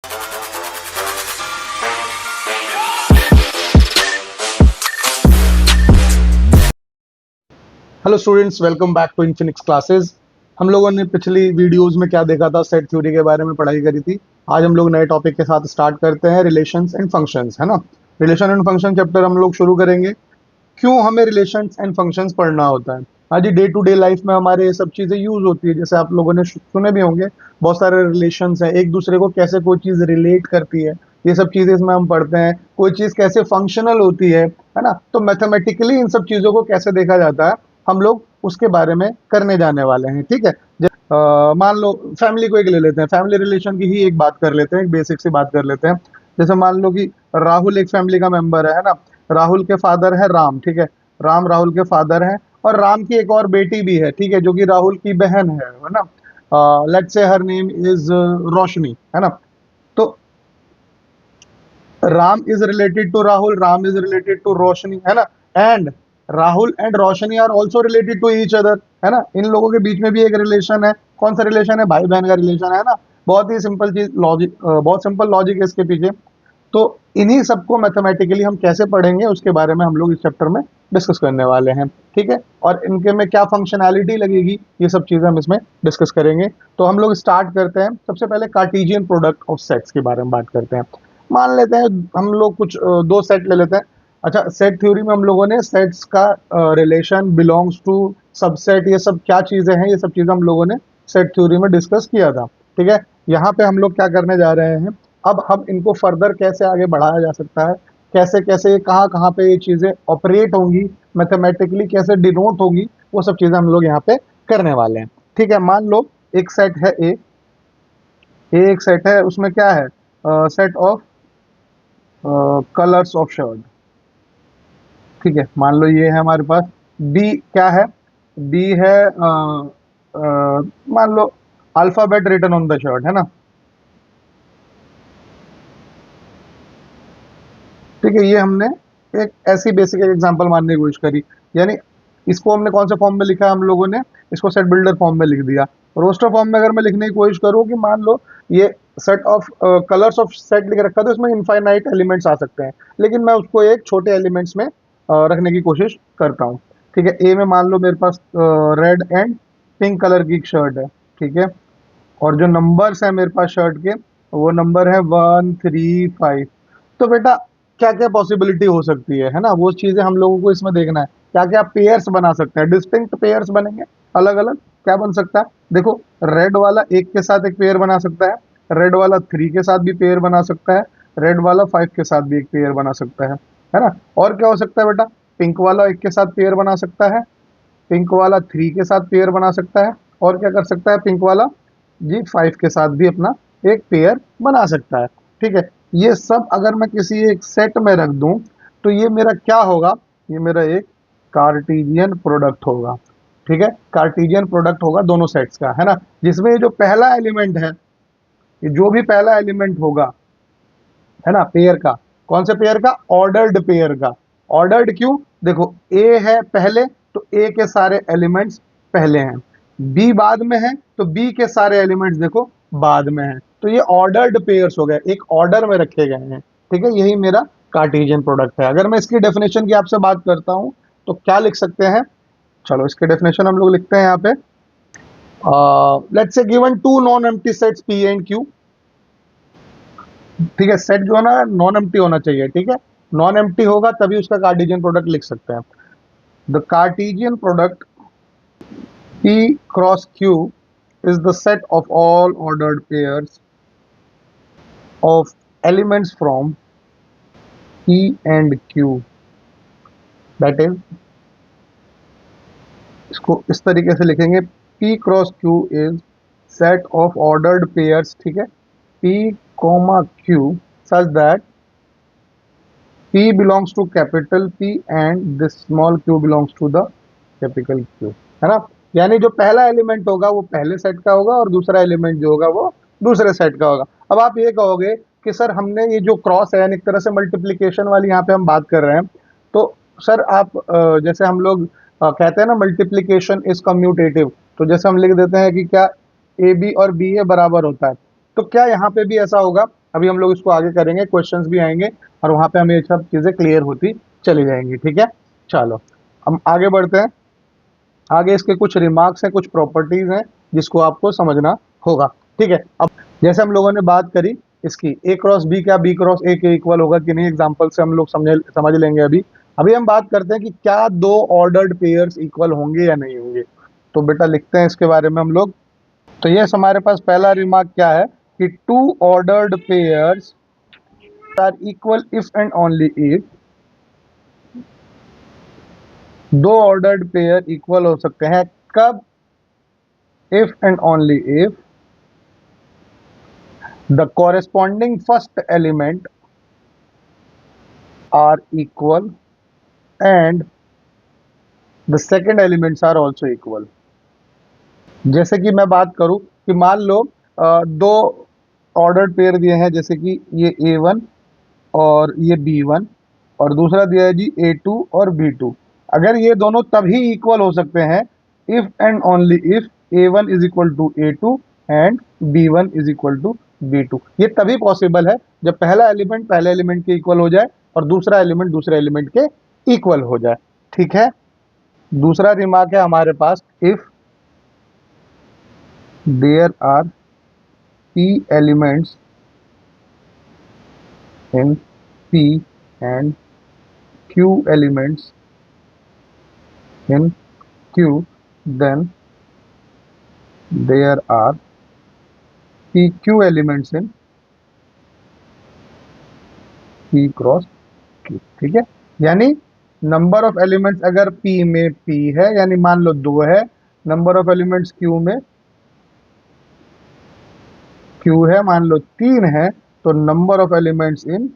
Hello students, welcome back to Infinix classes. हम लोगों ने पिछली वीडियोस में क्या देखा था, सेट थ्योरी के बारे में पढ़ाई करी थी। आज हम लोग नए टॉपिक के साथ स्टार्ट करते हैं, रिलेशंस एंड फंक्शंस, है ना। रिलेशन एंड फंक्शन चैप्टर हम लोग शुरू करेंगे। क्यों हमें रिलेशंस एंड फंक्शंस पढ़ना होता है? हाँ जी, डे टू डे लाइफ में हमारे ये सब चीज़ें यूज होती है। जैसे आप लोगों ने सुने भी होंगे, बहुत सारे रिलेशंस हैं, एक दूसरे को कैसे कोई चीज़ रिलेट करती है, ये सब चीज़ें इसमें हम पढ़ते हैं। कोई चीज़ कैसे फंक्शनल होती है ना। तो मैथमेटिकली इन सब चीज़ों को कैसे देखा जाता है, हम लोग उसके बारे में करने जाने वाले हैं। ठीक है। मान लो फैमिली को एक ले लेते हैं, फैमिली रिलेशन की ही एक बात कर लेते हैं, एक बेसिक सी बात कर लेते हैं। जैसे मान लो कि राहुल एक फैमिली का मेंबर है ना। राहुल के फादर है राम, ठीक है। राम राहुल के फादर हैं, और राम की एक और बेटी भी है, ठीक है, जो कि राहुल की बहन है ना। Let's say her name is रोशनी, है ना। तो Ram is related to Rahul, Ram is related to Roshni, है ना। And Rahul and Roshni are also related to each other, है ना। इन लोगों के बीच में भी एक रिलेशन है। कौन सा रिलेशन है? भाई बहन का रिलेशन है ना। बहुत ही सिंपल चीज, लॉजिक, बहुत सिंपल लॉजिक है इसके पीछे। तो इन्हीं सबको मैथमेटिकली हम कैसे पढ़ेंगे, उसके बारे में हम लोग इस चैप्टर में डिस्कस करने वाले हैं। ठीक है। और इनके में क्या फंक्शनैलिटी लगेगी, ये सब चीजें हम इसमें डिस्कस करेंगे। तो हम लोग स्टार्ट करते हैं। सबसे पहले कार्टेशियन प्रोडक्ट ऑफ सेट्स के बारे में बात करते हैं। मान लेते हैं हम लोग कुछ दो सेट ले लेते हैं। अच्छा, सेट थ्योरी में हम लोगों ने सेट्स का रिलेशन, बिलोंग्स टू, सबसेट, ये सब क्या चीजें हैं, ये सब चीजें हम लोगों ने सेट थ्योरी में डिस्कस किया था। ठीक है। यहाँ पे हम लोग क्या करने जा रहे हैं, अब हम इनको फर्दर कैसे आगे बढ़ाया जा सकता है, कैसे कैसे ये कहाँ कहाँ पे ये चीजें ऑपरेट होंगी, मैथमेटिकली कैसे डिनोट होंगी, वो सब चीजें हम लोग यहाँ पे करने वाले हैं। ठीक है। मान लो एक सेट है ए, एक सेट है, उसमें क्या है, set of colours of shirt. ठीक है। मान लो ये है हमारे पास। बी क्या है? बी है मान लो alphabet written on the shirt, है ना। ठीक है। ये हमने एक ऐसी बेसिक एग्जांपल मानने की कोशिश करी। यानी इसको हमने कौन से फॉर्म में लिखा है, हम लोगों ने इसको सेट बिल्डर फॉर्म में लिख दिया। रोस्टर फॉर्म में अगर मैं लिखने की कोशिश करूँ कि मान लो ये set of colours of set लिख रखा, तो इसमें इनफाइनाइट एलिमेंट्स आ सकते हैं, लेकिन मैं उसको एक छोटे एलिमेंट्स में रखने की कोशिश करता हूँ। ठीक है। ए में मान लो मेरे पास रेड एंड पिंक कलर की एक शर्ट है। ठीक है। और जो नंबर्स है मेरे पास शर्ट के, वो नंबर है 1 3 5। तो बेटा क्या क्या पॉसिबिलिटी हो सकती है ना, वो चीजें हम लोगों को इसमें देखना है। क्या क्या पेयर्स बना सकते हैं, डिस्टिंक्ट पेयर्स बनेंगे अलग अलग। क्या बन सकता है? देखो, रेड वाला एक के साथ एक पेयर बना सकता है, रेड वाला 3 के साथ भी पेयर बना सकता है, रेड वाला 5 के साथ भी एक पेयर बना सकता है ना। और क्या हो सकता है बेटा? पिंक वाला एक के साथ पेयर बना सकता है, पिंक वाला 3 के साथ पेयर बना सकता है, और क्या कर सकता है पिंक वाला जी 5 के साथ भी अपना एक पेयर बना सकता है। ठीक है। ये सब अगर मैं किसी एक सेट में रख दूं, तो ये मेरा क्या होगा? ये मेरा एक कार्टेशियन प्रोडक्ट होगा। ठीक है। कार्टेशियन प्रोडक्ट होगा दोनों सेट्स का, है ना। जिसमें ये जो पहला एलिमेंट है, ये जो भी पहला एलिमेंट होगा, है ना, पेयर का, कौन से पेयर का? ऑर्डर्ड पेयर का। ऑर्डर्ड क्यों? देखो, ए है पहले, तो ए के सारे एलिमेंट्स पहले हैं। बी बाद में है, तो बी के सारे एलिमेंट्स देखो बाद में है। तो ये ऑर्डर्ड पेयर्स हो गए, एक ऑर्डर में रखे गए हैं। ठीक है। यही मेरा कार्टेशियन प्रोडक्ट है। अगर मैं इसकी डेफिनेशन की आपसे बात करता हूं, तो क्या लिख सकते हैं? चलो इसके डेफिनेशन हम लोग लिखते हैं यहाँ पे। Let's say given two non empty sets P and Q. ठीक है। सेट जो है ना, नॉन एम्प्टी होना चाहिए। ठीक है। नॉन एम्प्टी होगा तभी उसका कार्टेशियन प्रोडक्ट लिख सकते हैं। The Cartesian product P cross Q is the set of all ordered pairs of elements from P and Q. That is, इसको इस तरीके से लिखेंगे, P cross Q is set of ordered pairs, ठीक है, P comma Q such that P belongs to capital P and this small q belongs to the capital Q, है ना। यानी जो पहला एलिमेंट होगा वो पहले सेट का होगा, और दूसरा एलिमेंट जो होगा वो दूसरे सेट का होगा। अब आप ये कहोगे कि सर हमने ये जो क्रॉस है, एक तरह से मल्टीप्लिकेशन वाली यहाँ पे हम बात कर रहे हैं, तो सर आप जैसे हम लोग कहते हैं ना, मल्टीप्लिकेशन इज कम्यूटेटिव, तो जैसे हम लिख देते हैं कि क्या ए बी और बी ए बराबर होता है, तो क्या यहाँ पे भी ऐसा होगा अभी हम लोग इसको आगे करेंगे, क्वेश्चंस भी आएंगे और वहां पे हमें ये सब चीजें क्लियर होती चली जाएंगी। ठीक है, चलो हम आगे बढ़ते हैं। आगे इसके कुछ रिमार्क्स हैं, कुछ प्रॉपर्टीज हैं जिसको आपको समझना होगा। ठीक है, अब जैसे हम लोगों ने बात करी इसकी ए क्रॉस बी, क्या बी क्रॉस ए के इक्वल होगा कि नहीं, एग्जांपल से हम लोग समझ लेंगे। अभी अभी हम बात करते हैं कि क्या दो ऑर्डर्ड पेयर्स इक्वल होंगे या नहीं होंगे। तो बेटा लिखते हैं इसके बारे में हम लोग। तो ये हमारे पास पहला रिमार्क क्या है कि two ordered pairs are equal if and only if, दो ऑर्डर्ड पेयर इक्वल हो सकते हैं कब, if and only if the corresponding first element are equal and the second elements are also equal. जैसे कि मैं बात करूं कि मान लो दो ऑर्डर्ड पेयर दिए हैं, जैसे कि ये A1 और ये B1 और दूसरा दिया है जी A2 और B2। अगर ये दोनों तभी इक्वल हो सकते हैं if and only if A1 is equal to A2 and B1 is equal to B2। ये तभी पॉसिबल है जब पहला एलिमेंट पहले एलिमेंट के इक्वल हो जाए और दूसरा एलिमेंट दूसरे एलिमेंट के इक्वल हो जाए। ठीक है, दूसरा रिमार्क है हमारे पास, if there are P elements in P and Q elements in Q, then there are PQ elements in P cross Q। ठीक है, यानी नंबर ऑफ एलिमेंट्स अगर P में P है, यानी मान लो 2 है, नंबर ऑफ एलिमेंट्स Q में Q है मान लो 3 है, तो number of elements in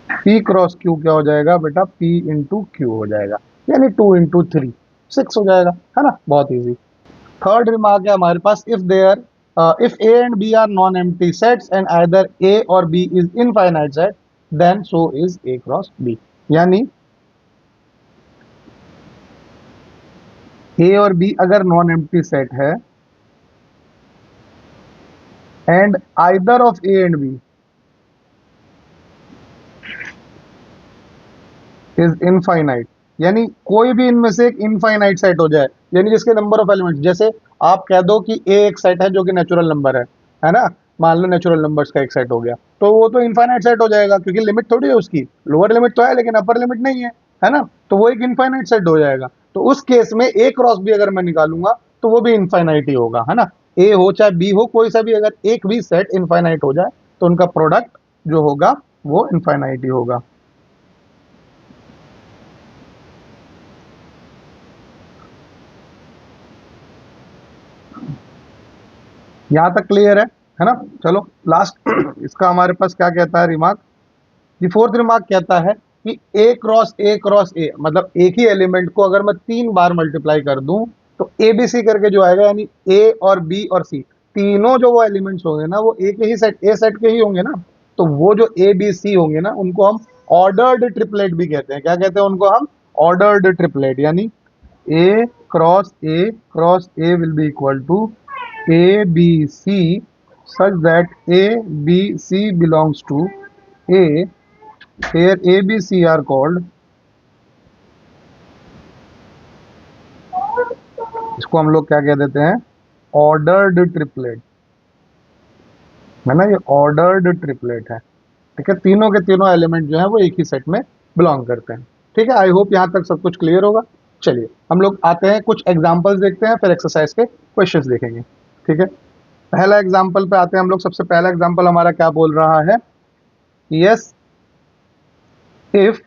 P cross Q क्या हो जाएगा बेटा, P इंटू क्यू हो जाएगा, यानी 2 इंटू 3 6 हो जाएगा, है ना, बहुत इजी। थर्ड रिमार्क है हमारे पास, if A and B are non empty sets and either A और B is infinite set then so is A cross B। यानी A और B अगर नॉन एम्प्टी सेट है and either of A and B is infinite, यानी कोई भी इनमें से एक इनफाइनाइट सेट हो जाए, यानी जिसके नंबर ऑफ एलिमेंट्स, जैसे आप कह दो कि ए एक सेट है जो कि नेचुरल नंबर है ना, मान लो नेचुरल नंबर्स का एक सेट हो गया, तो वो तो इनफाइनाइट सेट हो जाएगा क्योंकि लिमिट थोड़ी है उसकी, लोअर लिमिट तो है लेकिन अपर लिमिट नहीं है ना, तो वो एक इनफाइनाइट सेट हो जाएगा। तो उस केस में ए क्रॉस बी अगर मैं निकालूंगा तो वो भी इनफाइनाइट ही होगा, है ना, ए हो चाहे बी हो, कोई सा भी अगर एक भी सेट इनफाइनाइट हो जाए तो उनका प्रोडक्ट जो होगा वो इनफाइनाइट ही होगा। यहाँ तक क्लियर है ना। चलो लास्ट इसका हमारे पास क्या कहता है रिमार्क, ये फोर्थ रिमार्क कहता है कि ए क्रॉस ए, मतलब एक ही एलिमेंट को अगर मैं 3 बार मल्टीप्लाई कर दूं तो ए बी सी करके जो आएगा, यानी ए और बी और सी तीनों जो वो एलिमेंट्स होंगे ना वो एक ही सेट ए सेट के ही होंगे ना, तो वो जो ए बी सी होंगे ना उनको हम ऑर्डर्ड ट्रिपलेट भी कहते हैं। क्या कहते हैं उनको हम, ऑर्डर्ड ट्रिपलेट, यानी A cross A will be equal to A B C such that A B C belongs to A, here A B C are called, इसको हम लोग क्या कह देते हैं, ऑर्डर्ड ट्रिपलेट, है ना, ये ऑर्डर्ड ट्रिपलेट है। ठीक है, तीनों के तीनों एलिमेंट जो है वो एक ही सेट में बिलोंग करते हैं। ठीक है, आई होप यहाँ तक सब कुछ क्लियर होगा। चलिए हम लोग आते हैं, कुछ एग्जांपल्स देखते हैं, फिर एक्सरसाइज के क्वेश्चंस देखेंगे। ठीक है, पहला एग्जांपल पे आते हैं हम लोग। सबसे पहला एग्जांपल हमारा क्या बोल रहा है, यस इफ,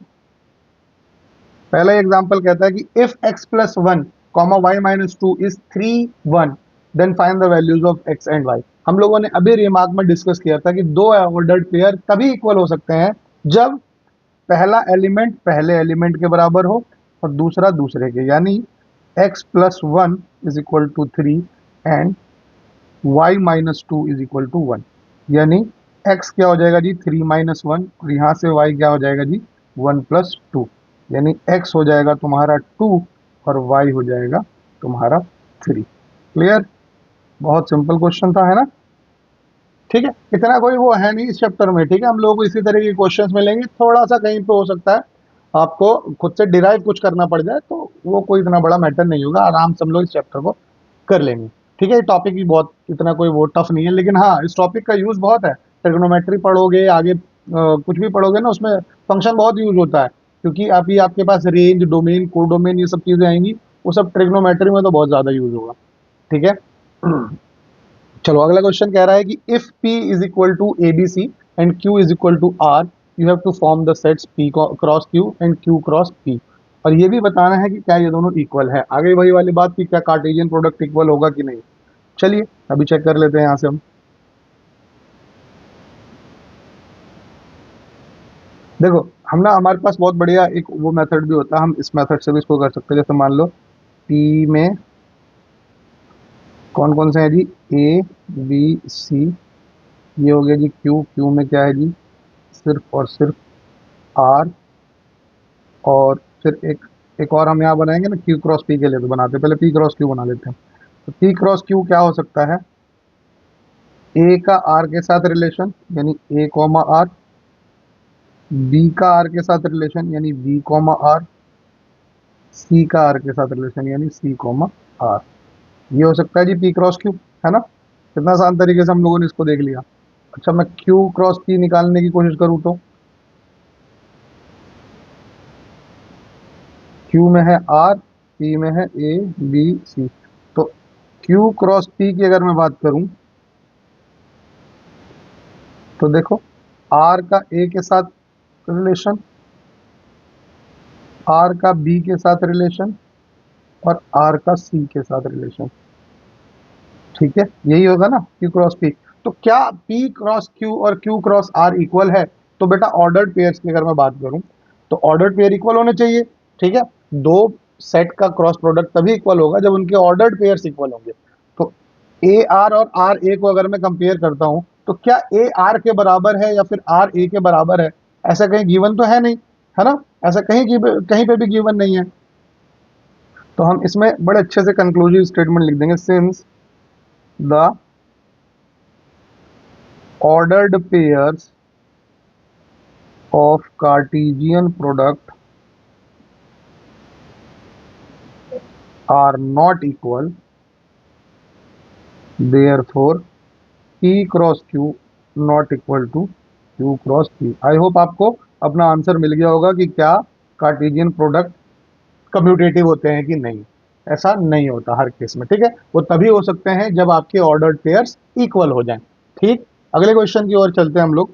पहला एग्जांपल कहता है कि if x plus 1 comma y minus 2 is 3 1 then find the values of x and y। हम लोगों ने अभी रिमार्क में डिस्कस किया था कि दो ऑर्डर्ड पेयर तभी इक्वल हो सकते हैं जब पहला एलिमेंट पहले एलिमेंट के बराबर हो और दूसरा दूसरे के, यानी x plus 1 is equal to 3 and y minus 2 is equal to 1, यानी x क्या हो जाएगा जी 3 माइनस 1 और यहाँ से y क्या हो जाएगा जी 1 प्लस 2, यानी x हो जाएगा तुम्हारा 2 और y हो जाएगा तुम्हारा 3। क्लियर, बहुत सिंपल क्वेश्चन था, है ना। ठीक है, इतना कोई वो है नहीं इस चैप्टर में। ठीक है, हम लोगों को इसी तरह के क्वेश्चंस मिलेंगे, थोड़ा सा कहीं पे हो सकता है आपको खुद से डिराइव कुछ करना पड़ जाए, तो वो कोई इतना बड़ा मैटर नहीं होगा, आराम से हम लोग इस चैप्टर को कर लेंगे। ठीक है, ये टॉपिक भी बहुत इतना कोई वो टफ नहीं है, लेकिन हाँ इस टॉपिक का यूज बहुत है। ट्रिग्नोमेट्री पढ़ोगे आगे, कुछ भी पढ़ोगे ना, उसमें फंक्शन बहुत यूज होता है, क्योंकि अभी आपके पास रेंज, डोमेन, कोडोमेन, ये सब चीजें आएंगी, वो सब ट्रिग्नोमेट्री में तो बहुत ज्यादा यूज होगा। ठीक है। चलो अगला क्वेश्चन कह रहा है कि if P is equal to ABC and Q is equal to R, you have to form the sets P cross Q and Q cross P। और ये भी बताना है कि क्या ये दोनों इक्वल है। आगे वही वाली बात कि क्या कार्टेशियन प्रोडक्ट इक्वल होगा कि नहीं। चलिए अभी चेक कर लेते हैं यहाँ से हम। देखो, हम ना, हमारे पास बहुत बढ़िया एक वो मेथड भी होता है, हम इस मेथड से भी इसको कर सकते हैं। जैसे मान लो P में कौन कौन से हैं जी, A B C, ये हो गया जी Q, Q में क्या है जी, सिर्फ और सिर्फ R, और फिर एक और हम यहाँ बनाएंगे ना Q क्रॉस P के लिए, तो बनाते हैं पहले P क्रॉस Q बना लेते हैं। तो P क्रॉस Q क्या हो सकता है, A का R के साथ रिलेशन यानी A कॉमा R, B का R के साथ रिलेशन यानी B कॉमा R, C का R के साथ रिलेशन यानी C कॉमा R। ये हो सकता है जी P क्रॉस Q, है ना। कितना आसान तरीके से हम लोगों ने इसको देख लिया। अच्छा, मैं Q क्रॉस P निकालने की कोशिश करूँ तो Q में है R, P में है A B C। तो Q क्रॉस P की अगर मैं बात करूं, तो देखो R का A के साथ रिलेशन, R का B के साथ रिलेशन, और R का C के साथ रिलेशन। ठीक है, यही होगा ना Q क्रॉस P। तो क्या P क्रॉस Q और Q क्रॉस R इक्वल है? तो बेटा ऑर्डर्ड पेयर्स की अगर मैं बात करूं, तो ऑर्डर्ड पेयर इक्वल होने चाहिए। ठीक है, दो सेट का क्रॉस प्रोडक्ट तभी इक्वल होगा जब उनके ऑर्डर्ड पेयर्स इक्वल होंगे। तो ए आर और आर ए को अगर मैं कंपेयर करता हूं, तो क्या ए आर के बराबर है या फिर आर ए के बराबर है? ऐसा कहीं गिवन तो है नहीं, है ना। ऐसा कहीं पे भी गिवन नहीं है। तो हम इसमें बड़े अच्छे से कंक्लूसिव स्टेटमेंट लिख देंगे, since the ordered pairs of Cartesian product are not equal, therefore P cross Q not equal to Q cross P। I hope आपको अपना आंसर मिल गया होगा कि क्या कार्टेशियन प्रोडक्ट कम्यूटेटिव होते हैं कि नहीं। ऐसा नहीं होता हर केस में। ठीक है, वो तभी हो सकते हैं जब आपके ऑर्डर्ड पेयर्स इक्वल हो जाएं। ठीक, अगले क्वेश्चन की ओर चलते हैं हम लोग।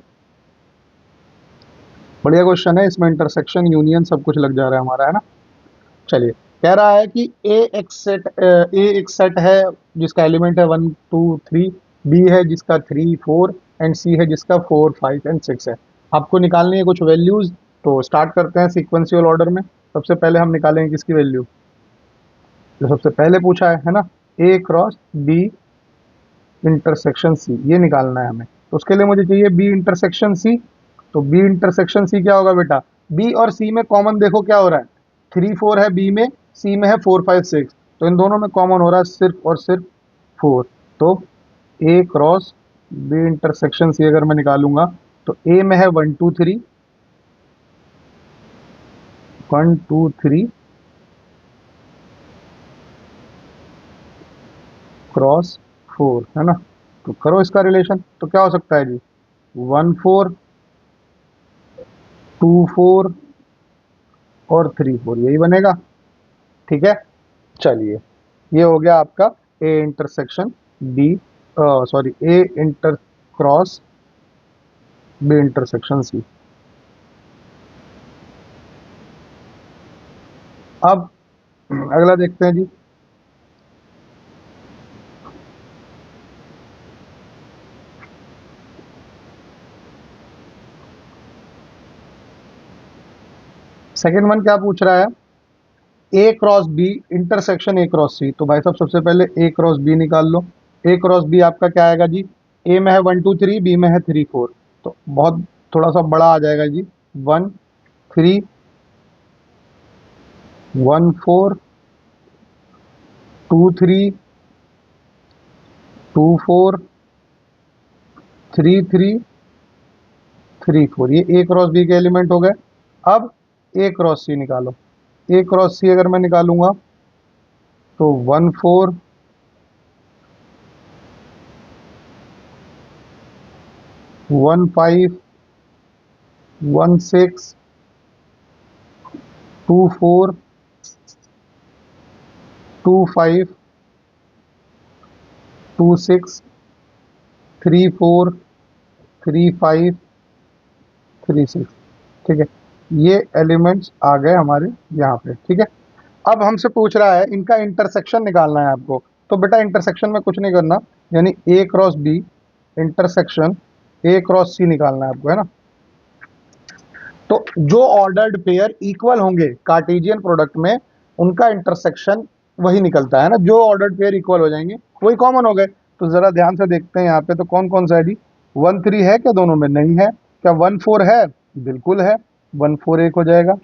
बढ़िया क्वेश्चन है, इसमें इंटरसेक्शन, यूनियन सब कुछ लग जा रहा है हमारा, है ना। चलिए, कह रहा है कि ए एक सेट है जिसका एलिमेंट है 1 2 3, बी है जिसका 3 4, एंड सी है जिसका 4 5 एंड 6 है। आपको निकालनी है कुछ वैल्यूज। तो स्टार्ट करते हैं सीक्वेंशियल ऑर्डर में। सबसे पहले हम निकालेंगे किसकी वैल्यू, जो सबसे पहले पूछा है ना, ए क्रॉस बी इंटरसेक्शन सी, ये निकालना है हमें। तो उसके लिए मुझे चाहिए बी इंटरसेक्शन सी। तो बी इंटरसेक्शन सी क्या होगा बेटा, बी और सी में कॉमन देखो क्या हो रहा है, 3 4 है बी में, सी में है 4 5 6। तो इन दोनों में कॉमन हो रहा है सिर्फ और सिर्फ 4। तो ए क्रॉस बी इंटरसेक्शन सी अगर मैं निकालूंगा, तो ए में है 1 2 3, 1 2 3 क्रॉस 4, है ना। तो करो इसका रिलेशन, तो क्या हो सकता है जी, 1 4 2 4 और 3 4, यही बनेगा। ठीक है, चलिए, ये हो गया आपका A intersection B, sorry A inter cross B intersection C. अब अगला देखते हैं जी। सेकंड वन क्या पूछ रहा है, A cross B intersection A cross C. तो भाई साहब सबसे पहले ए क्रॉस बी निकाल लो। ए क्रॉस बी आपका क्या आएगा जी, ए में है 1 2 3, बी में है 3 4। तो बहुत थोड़ा सा बड़ा आ जाएगा जी, 1 3 1 4 2 3 2 4 3 3 3 4, ये ए क्रॉस बी के एलिमेंट हो गए। अब ए क्रॉस सी निकालो। ए क्रॉस सी अगर मैं निकालूंगा तो 1 4 1 5 1 6 2 4 2 5 2 6 3 4 3 5 3 6। ठीक है, ये एलिमेंट्स आ गए हमारे यहाँ पे। ठीक है, अब हमसे पूछ रहा है इनका इंटरसेक्शन निकालना है आपको। तो बेटा इंटरसेक्शन में कुछ नहीं करना, यानी A cross B intersection A cross C निकालना है आपको, है ना। तो जो ऑर्डर्ड पेयर इक्वल होंगे कार्टेशियन प्रोडक्ट में, उनका इंटरसेक्शन वही निकलता है ना। जो ऑर्डर्ड पेयर इक्वल हो जाएंगे वही कॉमन हो गए। तो जरा ध्यान से देखते हैं यहाँ पे, तो कौन कौन सा है जी। 1 3 है क्या दोनों में? नहीं है। क्या 1 4 है? बिल्कुल है। 1 4 एक हो जाएगा।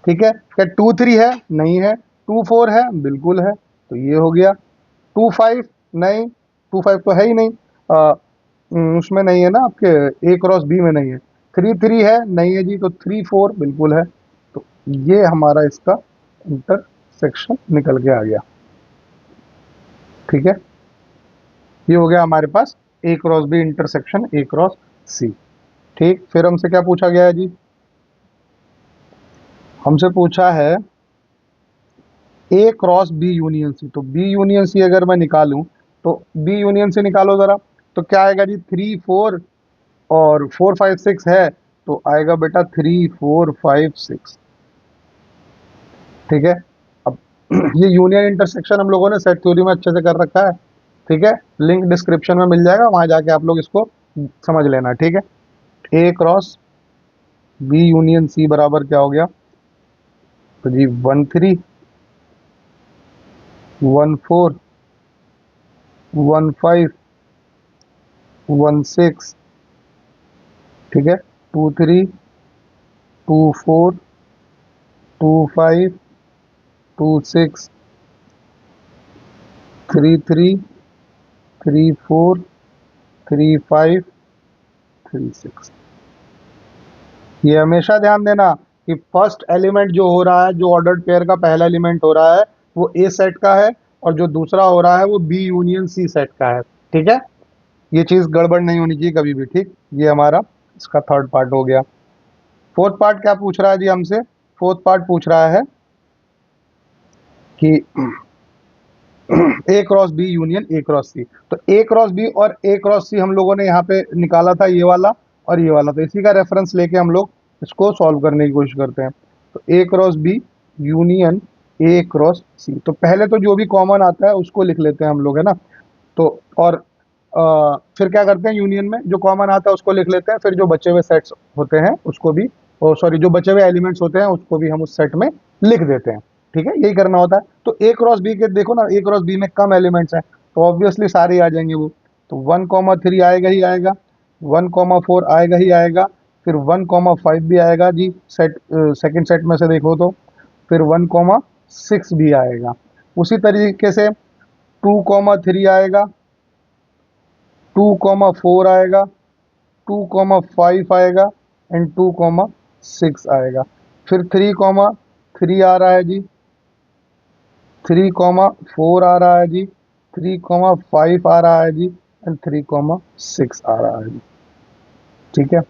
ठीक है, क्या 2 3 है? नहीं है। 2 4 है? बिल्कुल है, तो ये हो गया। 2 5 नहीं, 2 5 तो है ही नहीं। उसमें नहीं है ना, आपके ए क्रॉस बी में नहीं है। 3 3 है? नहीं है जी, तो 3 4 बिल्कुल है। तो ये हमारा इसका इंटरसेक्शन निकल के आ गया। ठीक है, ये हो गया हमारे पास A cross B intersection A cross C. ठीक, फिर हमसे क्या पूछा गया है जी? हमसे पूछा है ए क्रॉस बी यूनियन सी। तो बी यूनियन सी अगर मैं निकालूं, तो बी यूनियन सी निकालो जरा। तो क्या आएगा जी? 3 4 और 4 5 6 है, तो आएगा बेटा 3 4 5 6। ठीक है, अब ये यूनियन इंटरसेक्शन हम लोगों ने सेट थ्योरी में अच्छे से कर रखा है। ठीक है, लिंक डिस्क्रिप्शन में मिल जाएगा, वहां जाके आप लोग इसको समझ लेना। ठीक है, ए क्रॉस बी यूनियन सी बराबर क्या हो गया? तो जी 1 3 1 4 1 5 1 6। ठीक है, 2 3 2 4 2 5 2 6 3 3 3 4 3 5 3 6। ये हमेशा ध्यान देना कि फर्स्ट एलिमेंट जो हो रहा है, जो ऑर्डर्ड पेयर का पहला एलिमेंट हो रहा है, वो ए सेट का है, और जो दूसरा हो रहा है वो बी यूनियन सी सेट का है। ठीक है, ये चीज गड़बड़ नहीं होनी चाहिए कभी भी। ठीक, ये हमारा इसका थर्ड पार्ट हो गया। फोर्थ पार्ट क्या पूछ रहा है जी हमसे? फोर्थ पार्ट पूछ रहा है कि A cross B union A cross C. तो ए क्रॉस बी और ए क्रॉस सी हम लोगों ने यहाँ पे निकाला था, ये वाला और ये वाला। तो इसी का रेफरेंस लेके हम लोग इसको सॉल्व करने की कोशिश करते हैं। तो A cross B union A cross C. तो पहले तो जो भी कॉमन आता है उसको लिख लेते हैं हम लोग, है ना। तो और फिर क्या करते हैं, यूनियन में जो कॉमन आता है उसको लिख लेते हैं, फिर जो बचे हुए सेट्स होते हैं उसको भी, सॉरी, जो बचे हुए एलिमेंट्स होते हैं उसको भी हम उस सेट में लिख देते हैं। ठीक है, यही करना होता है। तो ए क्रॉस बी के देखो ना, ए क्रॉस बी में कम एलिमेंट्स हैं, तो ऑब्वियसली सारे आ जाएंगे वो। तो 1 3 आएगा ही आएगा, 1 4 आएगा ही आएगा, फिर 1 5 भी आएगा जी सेट, सेकेंड सेट में से देखो तो। फिर 1 6 भी आएगा। उसी तरीके से 2 3 आएगा, 2 4 आएगा, 2 5 आएगा, एंड 2 6 आएगा। फिर 3 आ रहा है जी, 3 4 आ रहा है जी, 3 5 आ रहा है जी, एंड 3 6 आ रहा है जी। ठीक है,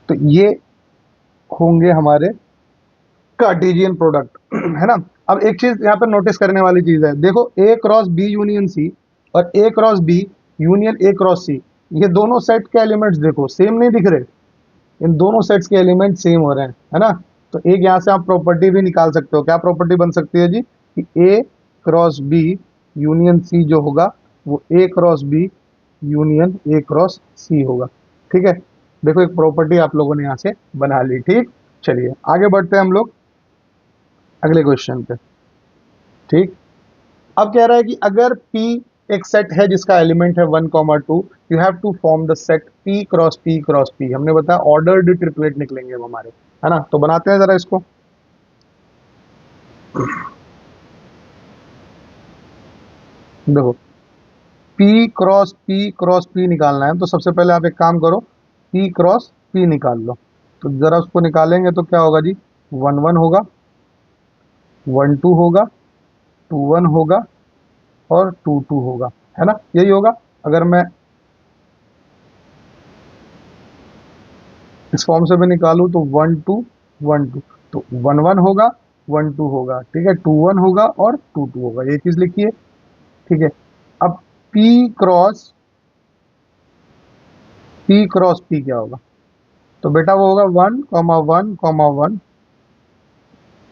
तो ये होंगे हमारे कार्टेशियन प्रोडक्ट, है ना। अब एक चीज यहाँ पर नोटिस करने वाली चीज है, देखो A cross B union C और A cross B union A cross C, ये दोनों सेट के एलिमेंट्स देखो सेम नहीं दिख रहे। इन दोनों सेट्स के एलिमेंट सेम हो रहे हैं, है ना। तो एक यहाँ से आप प्रॉपर्टी भी निकाल सकते हो। क्या प्रॉपर्टी बन सकती है जी? कि A cross B union C जो होगा वो A cross B union A cross C होगा। ठीक है, देखो एक प्रॉपर्टी आप लोगों ने यहाँ से बना ली। ठीक, चलिए आगे बढ़ते हैं हम लोग अगले क्वेश्चन पे। ठीक, अब कह रहा है कि अगर P एक सेट है जिसका एलिमेंट है 1 2, you have to form the set P cross P cross P। हमने बताया ऑर्डर्ड ट्रिपलेट निकलेंगे अब हमारे, है ना। तो बनाते हैं जरा इसको। देखो पी क्रॉस पी निकालना है, तो सबसे पहले आप एक काम करो, पी क्रॉस पी निकाल लो। तो जरा उसको निकालेंगे तो क्या होगा जी, 1 1 होगा, 1 2 होगा, 2 1 होगा और 2 2 होगा, है ना, यही होगा। अगर मैं इस फॉर्म से भी निकालूं तो 1 2 1 2, तो 1 1 होगा, 1 2 होगा, ठीक है, 2 1 होगा और 2 2 होगा, ये चीज लिखिए, ठीक है। अब P क्रॉस P क्या होगा, तो बेटा वो होगा 1 1 1,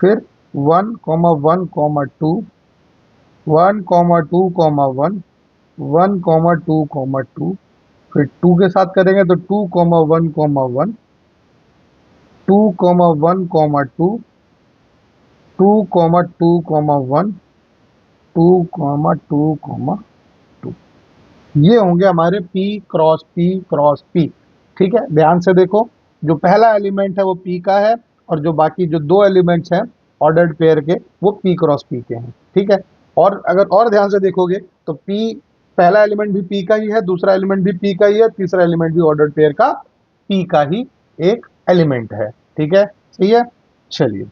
फिर 1 1 1 2, 1 2 1, 1 2 2, फिर 2 के साथ करेंगे तो 2 1 1, 2 1 2, 2 2 1, 2 2, ये होंगे हमारे P क्रॉस P। ठीक है, ध्यान से देखो, जो पहला एलिमेंट है वो P का है, और जो बाकी जो दो एलिमेंट्स हैं ऑर्डर्ड पेयर के, वो P क्रॉस P के हैं, ठीक है। और अगर और ध्यान से देखोगे तो P, पहला एलिमेंट भी P का ही है, दूसरा एलिमेंट भी P का ही है, तीसरा एलिमेंट भी ऑर्डर्ड पेयर का P का ही एक एलिमेंट है, ठीक है, सही है। चलिए,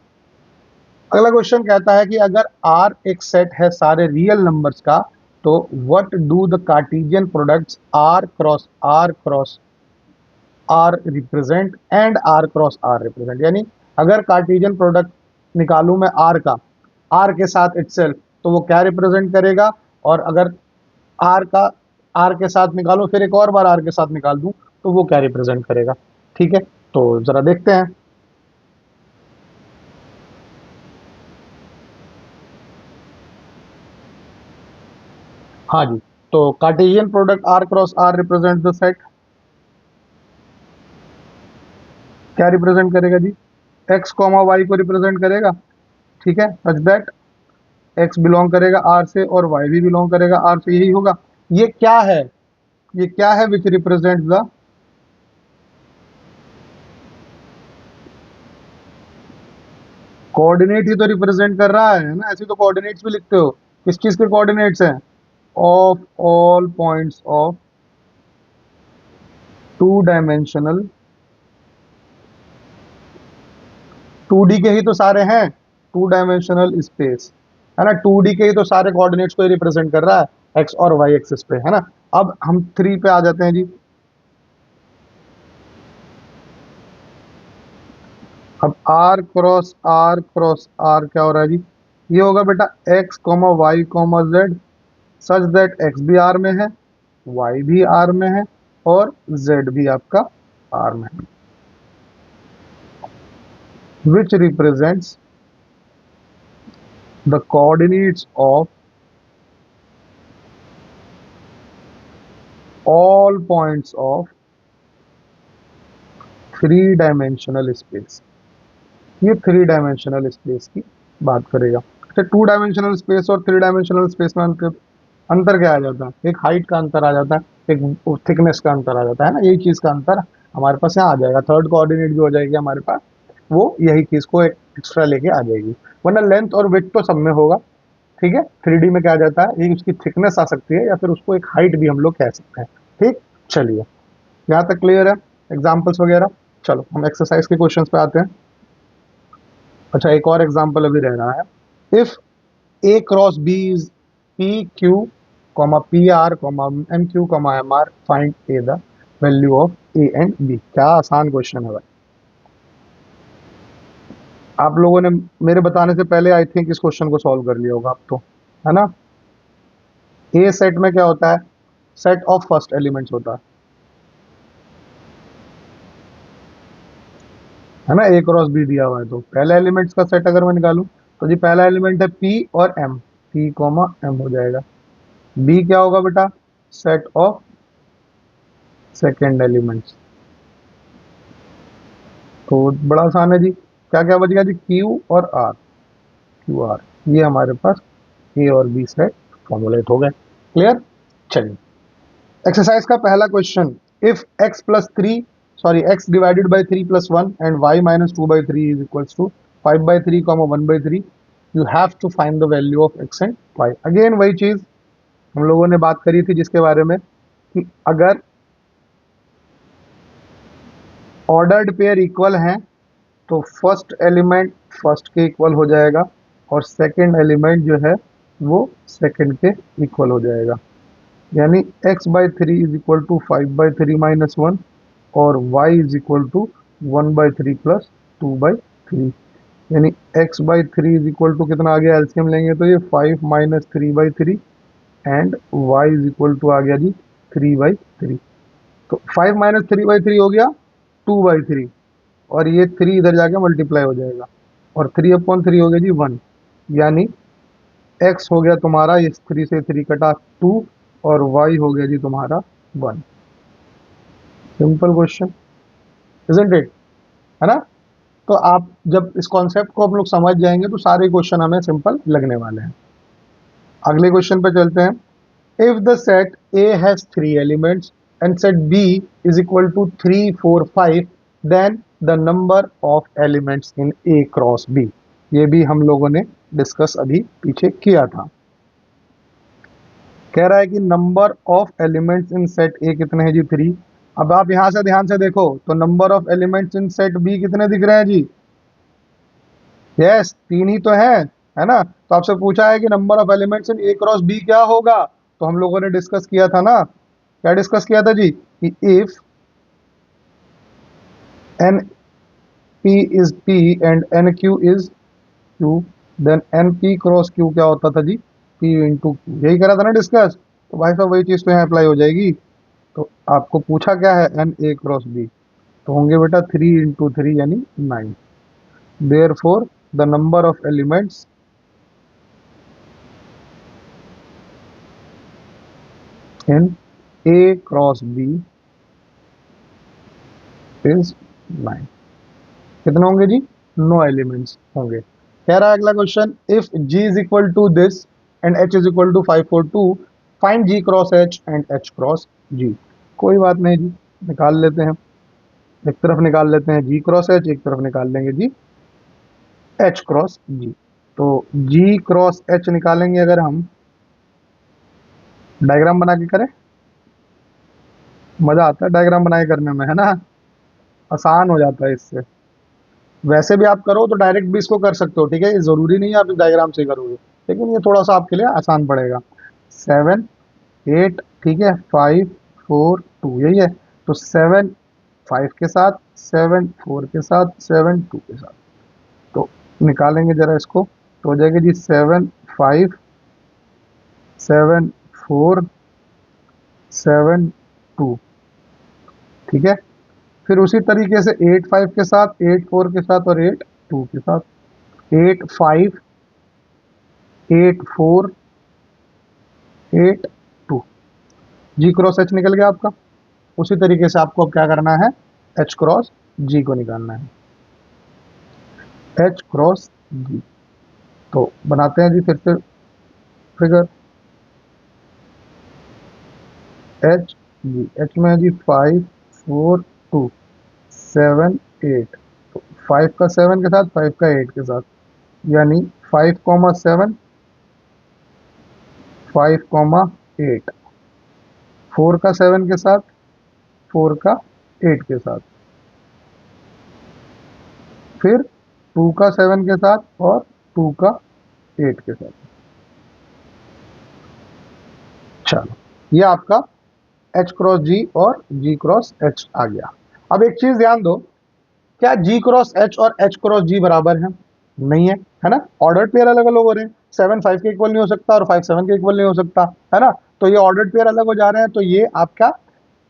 अगला क्वेश्चन कहता है कि अगर R एक सेट है सारे रियल नंबर्स का, तो what do the Cartesian products R cross R represent and R cross R represent. यानी अगर कार्टेशियन प्रोडक्ट निकालूं मैं R का, R के साथ इटसेल्फ, तो वो क्या रिप्रेजेंट करेगा, और अगर R का R के साथ निकालूं, फिर एक और बार R के साथ निकाल दूं, तो वो क्या रिप्रेजेंट करेगा, ठीक है। तो जरा देखते हैं। हाँ जी, तो Cartesian product R cross R represent the set, क्या रिप्रेजेंट करेगा जी, एक्स कॉमा वाई को रिप्रेजेंट करेगा, ठीक है, सच दैट एक्स बिलोंग करेगा आर से और वाई भी बिलोंग करेगा आर से, यही होगा। ये क्या है, ये क्या है विच रिप्रेजेंट द, कोऑर्डिनेट ही तो रिप्रेजेंट कर रहा है ना, ऐसे तो कोऑर्डिनेट्स भी लिखते हो, किस चीज के कोऑर्डिनेट्स हैं, of all points of 2 dimensional, 2D के ही तो सारे हैं, 2 डायमेंशनल स्पेस, है ना, 2D के ही तो सारे कोऑर्डिनेट्स को रिप्रेजेंट कर रहा है एक्स और वाई एक्सिस पे, है ना। अब हम 3 पे आ जाते हैं जी। अब R क्रॉस R क्या हो रहा है जी, ये होगा बेटा X comma Y comma Z, such that X भी आर में है, वाई भी आर में है और जेड भी आपका आर में है, विच represents the coordinates of all points of 3 dimensional space. ये 3 डायमेंशनल स्पेस की बात करेगा। अच्छा, 2 डायमेंशनल स्पेस और 3 डायमेंशनल स्पेस में अंतर, अंतर क्या आ जाता है, एक हाइट का अंतर आ जाता है, एक थिकनेस का अंतर आ जाता है ना, यही चीज का अंतर हमारे पास यहाँ आ जाएगा, थर्ड कोऑर्डिनेट जो हो जाएगी हमारे पास, वो यही चीज को एक एक्स्ट्रा लेके आ जाएगी, वरना लेंथ और विड्थ तो सब में होगा, ठीक है। 3D में क्या आ जाता है, एक उसकी थिकनेस आ सकती है या फिर उसको एक हाइट भी हम लोग कह सकते हैं, ठीक। चलिए, यहाँ तक क्लियर है, एग्जाम्पल्स वगैरह। चलो हम एक्सरसाइज के क्वेश्चन पे आते हैं। अच्छा, एक और एग्जाम्पल अभी रह रहा है, if A cross B is PQ, PR, MQ, MR, find A the value of A and B। क्या आसान क्वेश्चन है भाई, आप लोगों ने मेरे बताने से पहले आई थिंक इस क्वेश्चन को सॉल्व कर लिया होगा आप तो, है ना। ए सेट में क्या होता है, सेट ऑफ फर्स्ट एलिमेंट्स होता है ना, ए क्रॉस बी दिया हुआ है, तो पहले एलिमेंट्स का सेट अगर मैं निकालूं, तो जी पहला एलिमेंट है P और M, P कॉमा M हो जाएगा। B क्या होगा बेटा, सेट ऑफ सेकेंड एलिमेंट्स, तो बड़ा आसान है जी, क्या क्या बच गया जी, क्यू और आर, क्यू आर, ये हमारे पास ए और बी सेट फॉर्मुलेट हो गए, क्लियर। चलिए, एक्सरसाइज का पहला question, if X plus three, sorry X divided by 3 + 1 and Y minus 2/3 is equals to 5/3, 1/3, you have to find the value of X and Y. Again वही चीज, हम लोगों ने बात करी थी जिसके बारे में कि अगर ऑर्डर्ड पेयर इक्वल हैं तो फर्स्ट एलिमेंट फर्स्ट के इक्वल हो जाएगा और सेकंड एलिमेंट जो है वो सेकंड के इक्वल हो जाएगा। यानी x/3 is equal to 5/3 minus 1 और y is equal to 1/3 plus 2/3। यानी x/3 इज इक्वल टू कितना आ गया, एलसीएम लेंगे तो ये 5 minus 3/3 and y is equal to आ गया जी 3/3। तो 5 माइनस 3/3 हो गया 2/3 और ये 3 इधर जाके मल्टीप्लाई हो जाएगा और 3/3 हो गया जी 1। यानी x हो गया तुम्हारा, इस 3 से 3 कटा 2 और y हो गया जी तुम्हारा 1। सिंपल क्वेश्चन, इजंट इट, है ना। तो आप जब इस कॉन्सेप्ट को आप लोग समझ जाएंगे तो सारे क्वेश्चन हमें सिंपल लगने वाले हैं। अगले क्वेश्चन पे चलते हैं। If the set A has 3 elements and set B is equal to 3, 4, 5, then the number of elements in A cross B। ये भी हम लोगों ने डिस्कस अभी पीछे किया था। कह रहा है कि number of elements in set ए कितने हैं जी 3। अब आप यहां से ध्यान से देखो तो number of elements in set B कितने दिख रहे हैं जी, यस 3 ही तो है ना। तो आपसे पूछा है कि number of elements in A cross B क्या होगा, तो हम लोगों ने डिस्कस किया था ना, क्या डिस्कस किया था जी कि if N P is P and N Q is Q then N P cross Q क्या होता था जी, पी इंटू क्यू। यही करा था ना डिस्कस। तो भाई साहब वही चीज तो यहाँ अप्लाई हो जाएगी। तो आपको पूछा क्या है, एन ए क्रॉस बी, तो होंगे बेटा 3 × 3 यानी 9। Therefore the number of elements in A cross B is 9। कितने होंगे जी, 9 एलिमेंट्स होंगे। कह रहा है अगला question, if g is equal to this and h is equal to 5, 4, 2 find g cross h and h cross g। कोई बात नहीं जी, निकाल लेते हैं। एक तरफ निकाल लेते हैं g क्रॉस h, एक तरफ निकाल लेंगे जी h क्रॉस g। तो g क्रॉस h निकालेंगे अगर हम, डायग्राम बना के करें, मजा आता है डायग्राम बना के करने में, है ना, आसान हो जाता है इससे। वैसे भी आप करो तो डायरेक्ट भी इसको कर सकते हो, ठीक है, ये जरूरी नहीं है आप इस डायग्राम से करोगे, लेकिन ये थोड़ा सा आपके लिए आसान पड़ेगा। 7, 8, ठीक है, 5, 4, 2 यही है। तो 7 5 के साथ, 7 4 के साथ, 7 2 के साथ, तो निकालेंगे जरा इसको, तो हो जाएगा जी 7 5 7 4 7 2, ठीक है। फिर उसी तरीके से 8 5 के साथ, 8 4 के साथ और 8 2 के साथ, 8 5 8 4 8 2, जी क्रॉस एच निकल गया आपका। उसी तरीके से आपको अब क्या करना है, एच क्रॉस जी को निकालना है, एच क्रॉस जी। तो बनाते हैं जी फिर से फिगर, एच जी, एच में है जी 5 4 2 7 8, तो 5 का 7 के साथ, 5 का 8 के साथ, यानी 5, 7 5, 8, 4 का 7 के साथ, 4 का 8 के साथ, फिर 2 का 7 के साथ और 2 का 8 के साथ। चलो, ये आपका एच क्रॉस जी और जी क्रॉस एच आ गया। अब एक चीज ध्यान दो, क्या जी क्रॉस एच और एच क्रॉस जी बराबर है, नहीं है, है ना। ऑर्डर्ड पेयर अलग अलग हो रहे हैं, 7 5 के इक्वल नहीं हो सकता और 5 7 के इक्वल नहीं हो सकता, है ना। तो ये ऑर्डर्ड पेयर अलग हो जा रहे हैं, तो ये आपका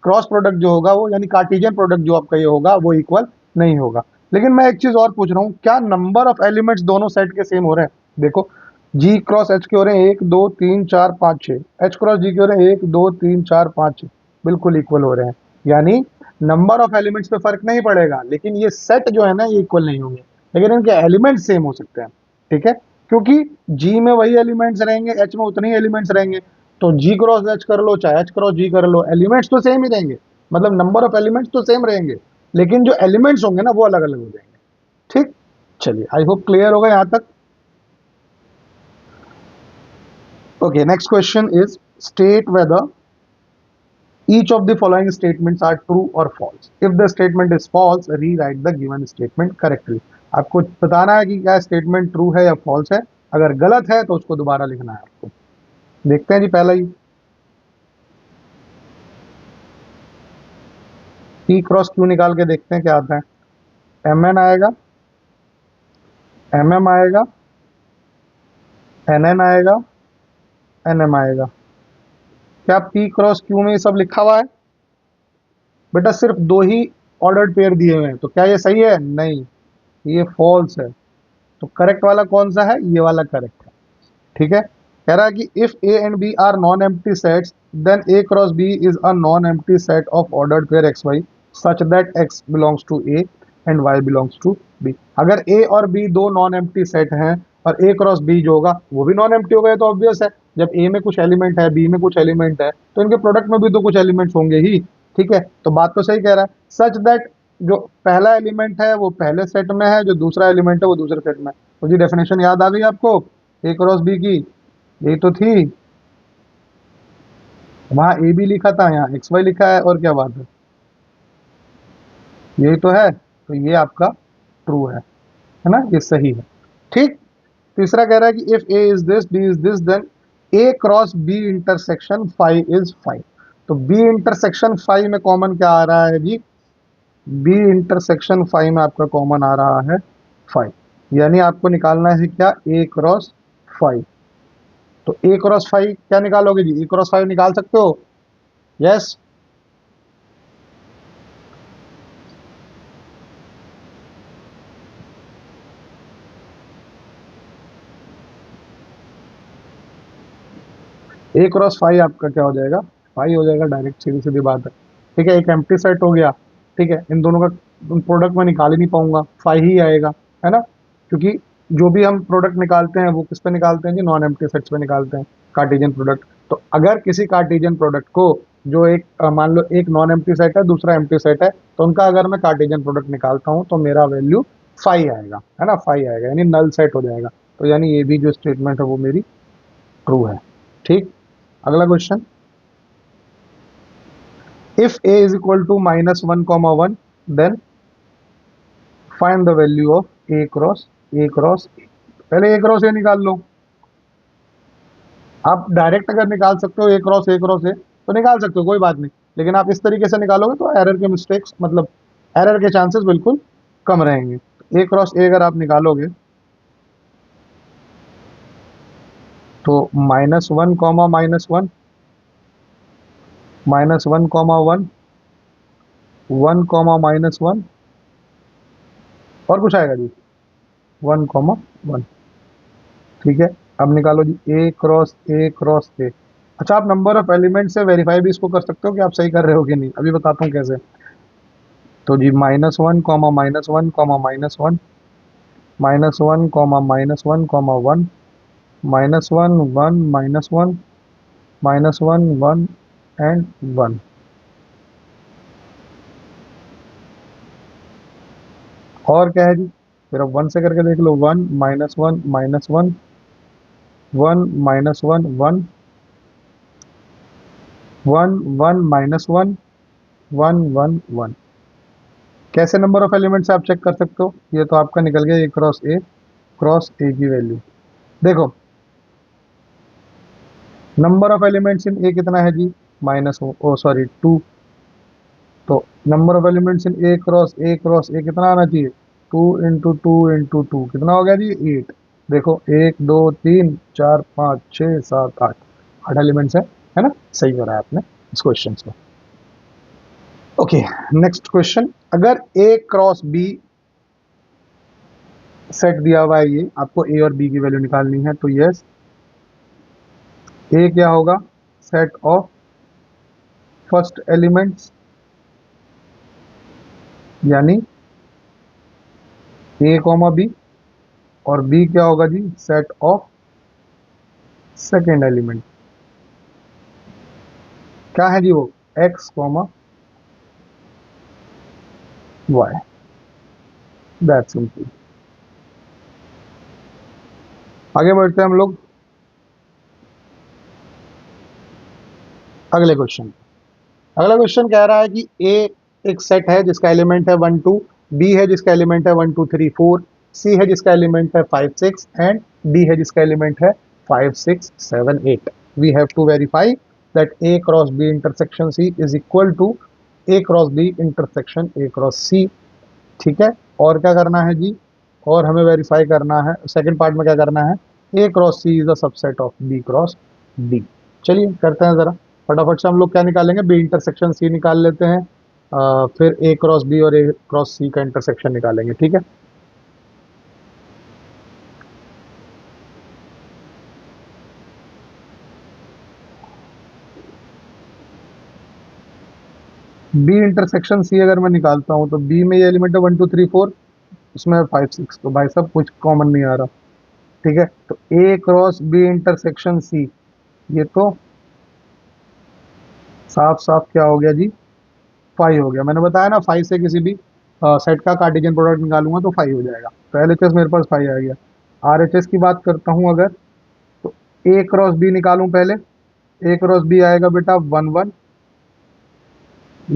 क्रॉस प्रोडक्ट जो होगा वो, यानी कार्टेशियन प्रोडक्ट जो आपका ये होगा वो इक्वल नहीं होगा। लेकिन मैं एक चीज और पूछ रहा हूँ, क्या नंबर ऑफ एलिमेंट्स दोनों सेट के सेम हो रहे हैं। देखो, जी क्रॉस एच के हो रहे हैं 1 2 3 4 5 6, एच क्रॉस जी के हो रहे हैं 1 2 3 4 5 6, बिल्कुल इक्वल हो रहे हैं। यानी नंबर ऑफ एलिमेंट्स पे फर्क नहीं पड़ेगा, लेकिन ये सेट जो है ना ये इक्वल नहीं होंगे, लेकिन इनके एलिमेंट्स सेम हो सकते हैं, ठीक है। क्योंकि जी में वही एलिमेंट्स रहेंगे, एच में उतने ही एलिमेंट्स रहेंगे। तो जी क्रॉस एच कर लो चाहे एच क्रॉस जी कर लो, एलिमेंट्स तो सेम ही रहेंगे, मतलब नंबर ऑफ एलिमेंट्स तो सेम रहेंगे, लेकिन जो एलिमेंट्स होंगे ना वो अलग अलग हो जाएंगे, ठीक। चलिए, आई होप क्लियर होगा यहां तक। Okay, next question is state whether each of the following statements are true or false. If the statement is false, rewrite the given statement correctly. आपको बताना है कि क्या स्टेटमेंट ट्रू है या फॉल्स है। अगर गलत है तो उसको दोबारा लिखना है आपको। देखते हैं जी, पहला ही P क्रॉस Q निकाल के देखते हैं क्या आता है। MN आएगा, MM आएगा, NN आएगा, NM आएगा। क्या P क्रॉस Q में ये सब लिखा हुआ है? बेटा सिर्फ दो ही ऑर्डर्ड पेयर दिए हुए हैं, तो क्या ये सही है? नहीं, ये फॉल्स है। तो करेक्ट वाला कौन सा है? ये वाला करेक्ट है। ठीक है, कह रहा है कि if A and B are non empty sets then A cross B is a non empty set of ordered pair X Y such that X belongs to A and Y belongs to B. अगर A और B दो non empty set हैं और A cross B जो होगा वो भी non empty होगा, तो ऑब्वियस है जब ए में कुछ एलिमेंट है, बी में कुछ एलिमेंट है, तो इनके प्रोडक्ट में भी तो कुछ एलिमेंट्स होंगे ही। ठीक है, तो बात तो सही कह रहा है। सच दैट जो पहला एलिमेंट है वो पहले सेट में है, जो दूसरा एलिमेंट है वो दूसरे सेट में है। तो जी डेफिनेशन याद आ गई आपको ए क्रॉस बी की? यही तो थी। वहां ए बी लिखा था, यहाँ एक्स वाई लिखा है, और क्या बात है? यही तो है। तो ये आपका ट्रू है ना, ये सही है। ठीक, तीसरा कह रहा है कि if A is this B is this then A cross B intersection five is five. तो बी इंटरसेक्शन फाइव में कॉमन क्या आ रहा है जी? बी इंटरसेक्शन फाइव में आपका कॉमन आ रहा है फाइव, यानी आपको निकालना है क्या? ए क्रॉस फाइव। तो ए क्रॉस फाइव क्या निकालोगे जी? ए क्रॉस फाइव निकाल सकते हो? यस। ए क्रॉस फाइव आपका क्या हो जाएगा? फाइव हो जाएगा डायरेक्ट, सीधी सीधी बात है। ठीक है, एक एम्प्टी सेट हो गया। ठीक है, इन दोनों का प्रोडक्ट मैं निकाल ही नहीं पाऊंगा, फाइव ही आएगा, है ना? क्योंकि जो भी हम प्रोडक्ट निकालते हैं वो किस पे निकालते हैं जी? नॉन एम्प्टी सेट्स पे निकालते हैं, कार्टेशियन प्रोडक्ट। तो अगर किसी कार्टेशियन प्रोडक्ट को जो एक मान लो एक नॉन एम्प्टी सेट है, दूसरा एम्प्टी सेट है, तो उनका अगर मैं कार्टेशियन प्रोडक्ट निकालता हूँ तो मेरा वैल्यू फाइव आएगा, है ना? फाइव आएगा, यानी नल सेट हो जाएगा। तो यानी ये भी जो स्टेटमेंट है वो मेरी ट्रू है। ठीक, अगला question, if a is equal to minus 1 comma 1 then find the value of a cross a। पहले a क्रॉस a निकाल लो। आप डायरेक्ट अगर निकाल सकते हो a क्रॉस a तो निकाल सकते हो, कोई बात नहीं। लेकिन आप इस तरीके से निकालोगे तो एरर के मिस्टेक्स मतलब एरर के चांसेस बिल्कुल कम रहेंगे। a क्रॉस a अगर आप निकालोगे तो minus one comma minus one, minus one comma one, one comma minus one, और कुछ आएगा जी? One comma one. ठीक है, अब निकालो जी ए क्रॉस ए क्रॉस ए। अच्छा, आप नंबर ऑफ एलिमेंट से वेरीफाई भी इसको कर सकते हो कि आप सही कर रहे हो कि नहीं, अभी बताता हूँ कैसे। तो जी minus one comma minus one comma minus one, minus one comma minus one comma one, minus one one minus one, minus one one and one. और क्या है जी? फिर अब वन से करके देख लो, one minus one minus one, one minus one one, one one minus one, one one one. कैसे नंबर ऑफ एलिमेंट्स आप चेक कर सकते हो? ये तो आपका निकल गया ए क्रॉस ए की वैल्यू। देखो, number of elements in A कितना है जी? Minus oh sorry two. तो number of elements in A cross A कितना आना चाहिए? Two into two into two, कितना हो गया जी? एट। देखो, एक दो तीन चार पाँच छः सात आठ, आठ एलिमेंट्स है ना? सही करा है आपने इस क्वेश्चन को। ओके, नेक्स्ट क्वेश्चन, अगर ए क्रॉस बी सेट दिया हुआ है, ये आपको ए और बी की वैल्यू निकालनी है, तो यस ए क्या होगा? सेट ऑफ फर्स्ट एलिमेंट्स, यानी ए कॉमा बी, और बी क्या होगा जी? Set of second element. क्या है जी वो? X comma Y. That simple. आगे बढ़ते हैं हम लोग। अगले क्वेश्चन, अगला क्वेश्चन कह रहा है कि ए एक सेट है जिसका एलिमेंट है 1 2, बी है जिसका एलिमेंट है 1 2 3 4, सी है जिसका एलिमेंट है 5 6 एंड डी है जिसका एलिमेंट है 5 6 7 8। We have to verify that A cross B intersection C is equal to A cross B intersection A cross C. ठीक है, और क्या करना है जी, और हमें वेरीफाई करना है सेकंड पार्ट में क्या करना है, A cross C is a subset of B cross D. चलिए करते हैं ज़रा फटाफट से। हम लोग क्या निकालेंगे, बी इंटरसेक्शन सी निकाल लेते हैं, फिर ए क्रॉस बी और ए क्रॉस सी का इंटरसेक्शन निकालेंगे। ठीक है, बी इंटरसेक्शन सी अगर मैं निकालता हूँ तो बी में ये एलिमेंट है 1 2 3 4, उसमें 5 6, तो भाई साहब कुछ कॉमन नहीं आ रहा। ठीक है, तो ए क्रॉस बी इंटरसेक्शन सी, ये तो साफ साफ क्या हो गया जी, फाइव हो गया। मैंने बताया ना, फाइव से किसी भी सेट का कार्टेशियन प्रोडक्ट निकालूंगा तो फाइव हो जाएगा। तो एल एच एस मेरे पास फाइव आ गया। आर एच एस की बात करता हूँ अगर, तो ए क्रॉस बी निकालूं पहले। ए क्रॉस बी आएगा बेटा 1 1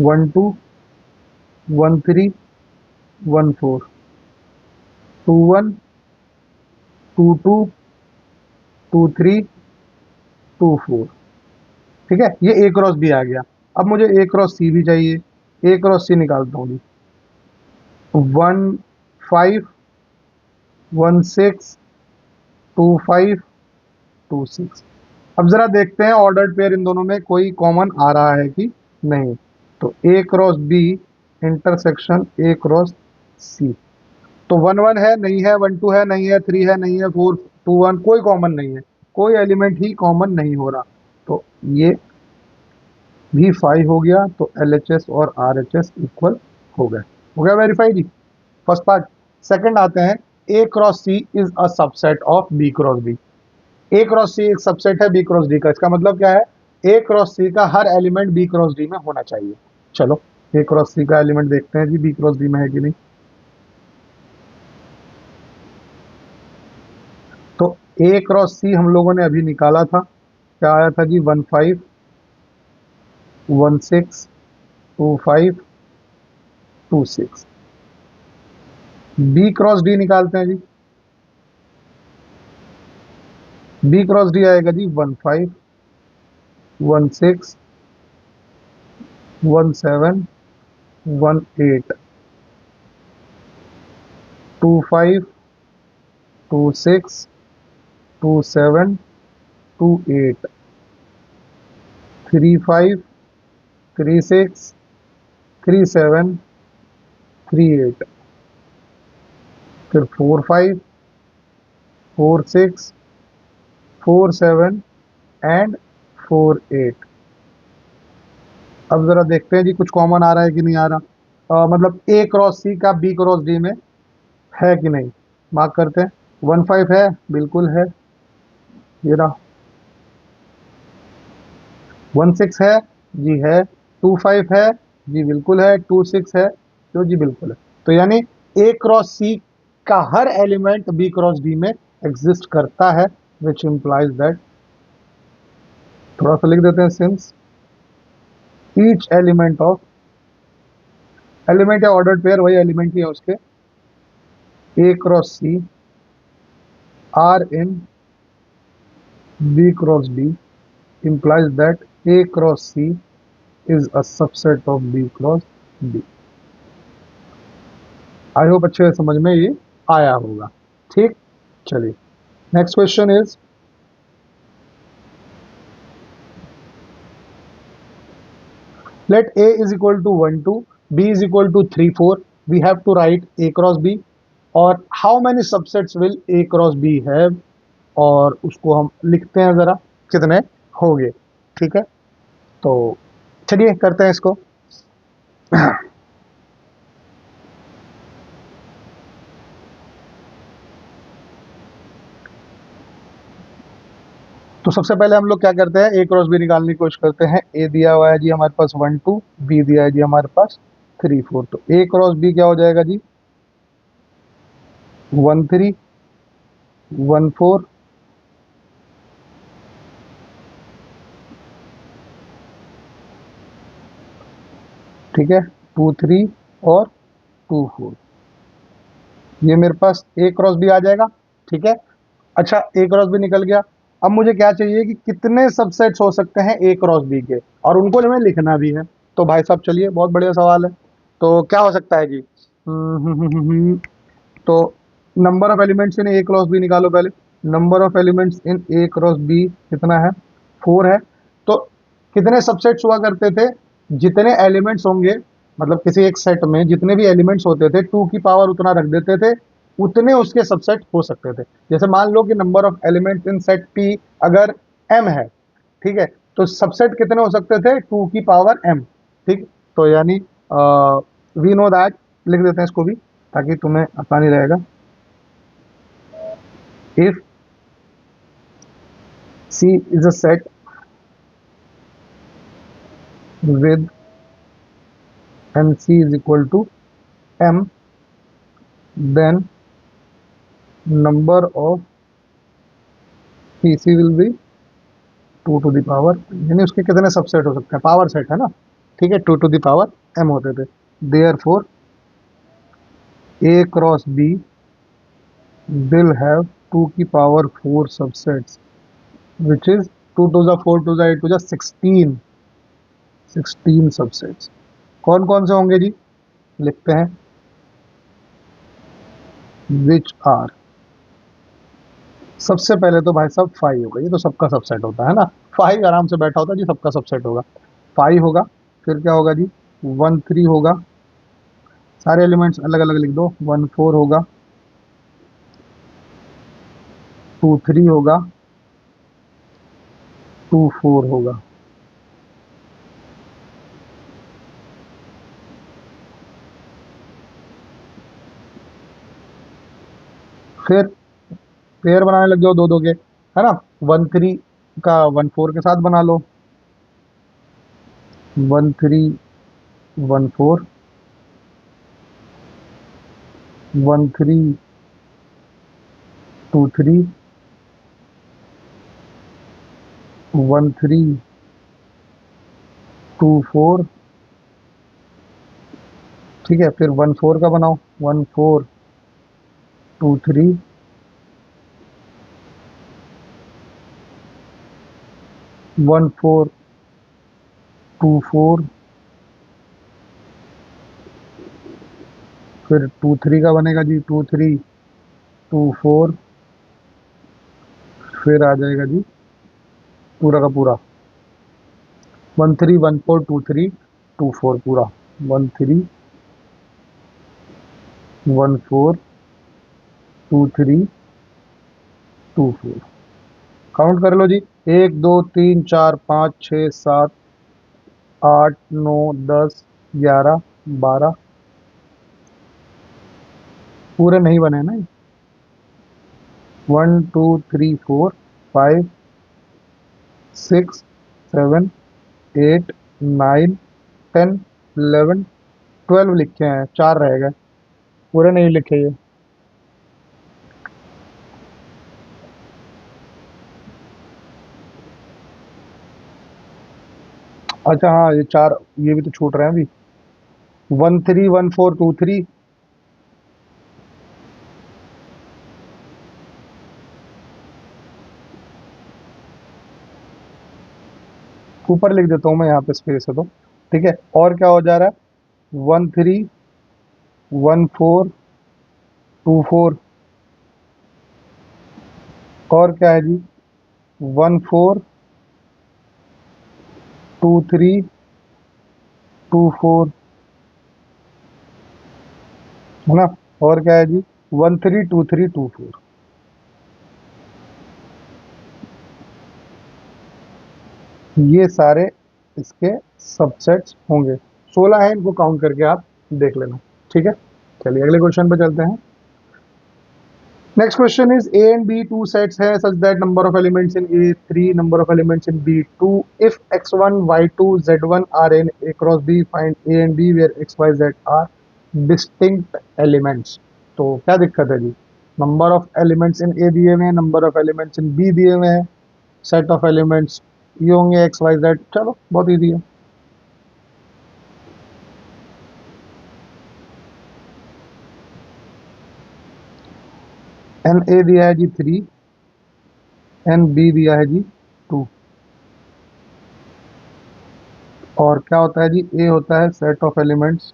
1 2 1 3 1 4, 2 1 2 2 2 3 2 4। ठीक है, ये ए क्रॉस बी आ गया। अब मुझे ए क्रॉस सी भी चाहिए। ए क्रॉस सी निकालता हूँ जी, 1 5 1 6 2 5 2 6। अब जरा देखते हैं ऑर्डर्ड पेयर इन दोनों में कोई कॉमन आ रहा है कि नहीं। तो A cross B intersection A cross C, तो 1 1 है नहीं है, 1 2 है नहीं है, 3 है नहीं है, 4 2 1, कोई कॉमन नहीं है, कोई एलिमेंट ही कॉमन नहीं हो रहा। तो ये भी 5 हो गया। तो एल एच एस और आर एच एस इक्वल हो गए। हो गया वेरीफाई जी, फर्स्ट पार्ट। सेकंड आते हैं, A cross C is a subset of B cross B. A cross C एक सबसेट है बी क्रॉस डी का। इसका मतलब क्या है, ए क्रॉस सी का हर एलिमेंट बी क्रॉस डी में होना चाहिए। चलो ए क्रॉस सी का एलिमेंट देखते हैं जी, बी क्रॉस डी में है कि नहीं। तो ए क्रॉस सी हम लोगों ने अभी निकाला था, क्या आया था जी, 1 5 1 6 2 5 2 6। बी क्रॉस डी निकालते हैं जी। बी क्रॉस डी आएगा जी 1 5 1 6 1 7 1 8, 2 5 2 6 2 7 2 8, 3 5 3 6 3 7 3 8, फिर 4 5 4 6 4 7 एंड 4 8। अब जरा देखते हैं जी कुछ कॉमन आ रहा है कि नहीं आ रहा, मतलब ए क्रॉस सी का बी क्रॉस डी में है कि नहीं। मार्क करते हैं। 1 5 है, बिल्कुल है, ये रहा। 1 6 है जी, है। 2 5 है जी, बिल्कुल है। 2 6 है तो जी बिल्कुल है। तो यानी ए क्रॉस सी का हर एलिमेंट बी क्रॉस डी में एग्जिस्ट करता है, विच इंप्लाइज दैट, थोड़ा सा लिख देते हैं, since each element of, element या ऑर्डर्ड पेयर वही एलिमेंट ही है उसके, A cross C are in B cross D implies that A cross C is a subset of B cross D। I hope अच्छे से समझ में ये आया होगा। ठीक, चलिए next question is, let A is equal to 1 2, B is equal to 3 4, we have to write A cross B, और how many subsets will A cross B have, और उसको हम लिखते हैं ज़रा कितने हो गए। ठीक है, तो चलिए करते हैं इसको। तो सबसे पहले हम लोग क्या करते हैं, ए क्रॉस बी निकालने की कोशिश करते हैं। ए दिया हुआ है जी हमारे पास 1 2, बी दिया है जी हमारे पास 3 4। तो ए क्रॉस बी क्या हो जाएगा जी, 1 3 1 4 ठीक है, 2 3 और 2 4, ये मेरे पास ए क्रॉस बी आ जाएगा। ठीक है, अच्छा ए क्रॉस बी निकल गया। अब मुझे क्या चाहिए कि कितने सबसेट्स हो सकते हैं ए क्रॉस बी के, और उनको जो है लिखना भी है। तो भाई साहब चलिए, बहुत बढ़िया सवाल है। तो क्या हो सकता है जी? तो number of elements in A cross B निकालो पहले। Number of elements in A cross B कितना है? 4 है। तो कितने सबसेट्स हुआ करते थे? जितने एलिमेंट्स होंगे, मतलब किसी एक सेट में जितने भी एलिमेंट्स होते थे, 2 की पावर उतना रख देते थे, उतने उसके सबसेट हो सकते थे। जैसे मान लो कि number of elements in set P अगर एम है, ठीक है, तो सबसेट कितने हो सकते थे? 2 की पावर एम। ठीक, तो यानी वी नो दैट, लिख देते हैं इसको भी ताकि तुम्हें आसानी रहेगा। If C is a set with MC is equal to M, then number of PC will be 2 to the power, यानी उसके कितने सबसेट हो सकते हैं? पावर सेट है ना, ठीक है, 2 to the power M होते थे। Therefore A cross B will have 2 की power 4 subsets, which is 2 to the 4 to the 8 to the 16 subsets. कौन कौन से होंगे जी? लिखते हैं, विच आर। सबसे पहले तो भाई साहब 5 होगा, ये तो सबका सबसेट होता है ना, 5 आराम से बैठा होता है जी, सबका सबसेट होगा। 5 होगा, फिर क्या होगा जी? 1 3 होगा, सारे एलिमेंट्स अलग अलग लिख दो। 1 4 होगा, 2 3 होगा, 2 4 होगा। फिर पेयर बनाने लग जाओ दो दो के, है ना। 1 3 का 1 4 के साथ बना लो, 1 3 1 4, 1 3 2 3, 1 3 2 4। ठीक है, फिर 1 4 का बनाओ, 1 4 2 3, 1 4 2 4, फिर 2 3 का बनेगा जी, 2 3 2 4, फिर आ जाएगा जी पूरा का पूरा 1 3 1 4 2 3 2 4 पूरा, 1 3 1 4 2 3 2 4। काउंट कर लो जी, 1 2 3 4 5 6 7 8 9 10 11 12, पूरे नहीं बने ना। 1 2 3 4 5 6 7 8 9 10 11 12 लिखे हैं, 4 रह गए, पूरे नहीं लिखे ये। अच्छा हाँ, ये 4 ये भी तो छूट रहे हैं अभी। 1 3 1 4 2 3, ऊपर लिख देता हूँ मैं, यहाँ पे स्पेस है तो ठीक है। और क्या हो जा रहा है? 1 3 1 4 2 4, और क्या है जी? 1 4 2 3 2 4, है ना। और क्या है जी? 1 3 2 3 2 4। ये सारे इसके सबसेट्स होंगे। 16 है, इनको काउंट करके आप देख लेना, ठीक है। चलिए अगले क्वेश्चन पे चलते हैं। Next question is A and B two sets है such that number of elements in A 3, number of elements in B 2। If x1 y2 z1 are in A cross B, find A and B where X Y Z are distinct elements. तो क्या दिक्कत है जी? Number of elements in A दिए हुए हैं, number of elements in B दिए हुए हैं, सेट ऑफ एलिमेंट्स ये होंगे एक्स वाई जेड। चलो बहुत ईजी है। एन ए दिया है जी 3, एन बी दिया है जी 2। और क्या होता है जी, ए होता है set of elements